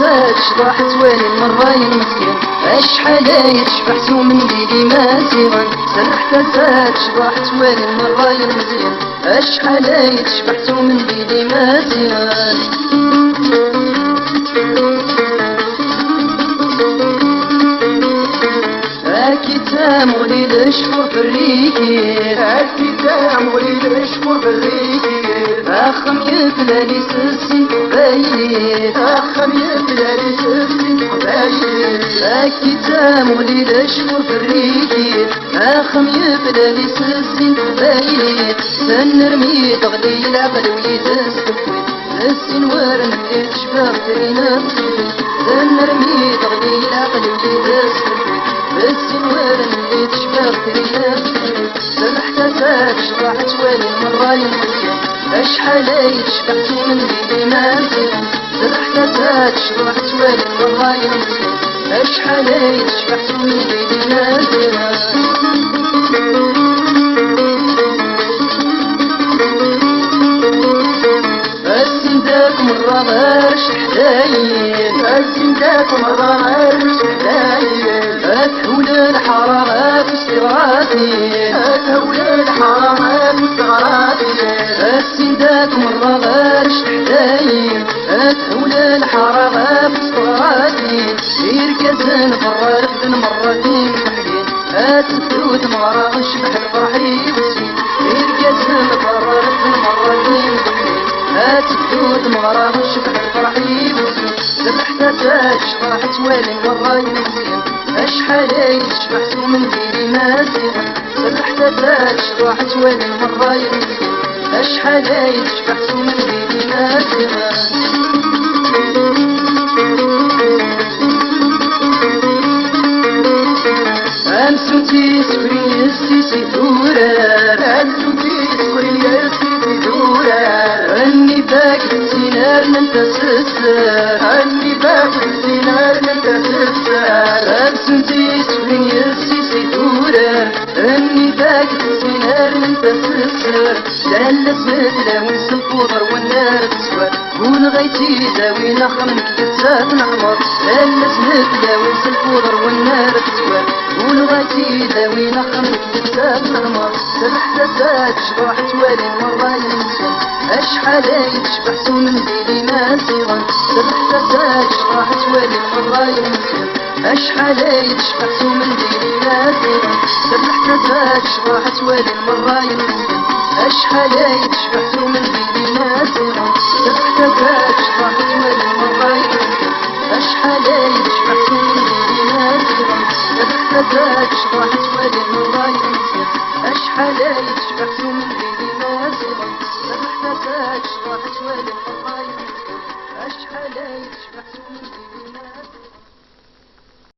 زاد شراحت والي المراي المسكين اشحال يتشبحتو من ليلي مازيغا سرحت زاد شراحت والي المراي المزيان اشحال يتشبحتو من ليلي مازيغا الكتاب وليد اشفر في الريكي الكتاب وليد اشفر في الريكي اخم يبلالي سسي قبايلي اخم يبلالي سسي قبايلي الكتاب وليد اشفر في الريكي اخم يبلالي سسي قبايلي سنرمي تغلي العقل وليد السفوي السن ورن اللي تشبه ترينا سنرمي تغلي العقل وليد السفوي السن ورن اللي تشبه ترينا سرحت زاد شراحت والي المراي المزيان اشحال يتشبحتو من ليلي مازيان سرحت زاد شراحت والي المراي المزيان اشحال يتشبحتو من ليلي مازيان السنداك مرة غير شحداين السنداك مرة غير شحداين أتهول الحرارة في استغراضي أتهول الحرارة في استغراضي السنداك مرة غير شحداين أتهول الحرارة في استغراضي يركزن فرار خدن مرتين محلين أتثوت مرة غشبح الفرحي وسين يركزن فرار خدن مرتين محلين أتثوت مرة غشبح الفرحي وسين سبحت زاد شراحت والي المراي المزيان اشحال يتشبحتو من ليلي مازيغا سبحت زاد شراحت والي المراي المزيان اشحال يتشبحتو من ليلي مازيغا أمسوتي سكري السيسي دورار أمسوتي سكري السيسي دورار أني باقي السينار من تسسر أني باقي السينار من تسسر أمسوتي سكري السيسي دورار أني باقي السينار من تسسر لألس مثلا ونس الفضر والنار تسوار قول غيتي داوينا خمك كتسات نحمر لألس مثلا ونس الفضر والنار تسوار قول غيتي داوينا خمك كتسات نحمر سبحت زاد شراحت والي المراي المزيان اشحال يتشبحتو من ليلي مازيغا سبحت زاد شراحت والي المراي المزيان اشحال يتشبحتو من ليلي مازيغا سبحت زاد شراحت والي المراي المزيان اشحال يتشبحتو من ليلي مازيغا سبحت زاد شراحت والي المراي المزيان اشحال يتشبحتو من ليلي مازيغا سبحت زاد شراحت والي المراي المزيان اشحال يتشبحتو من ليلي مازيغا سبحت زاد شراحت والي المراي المزيان اشحال يتشبحتو من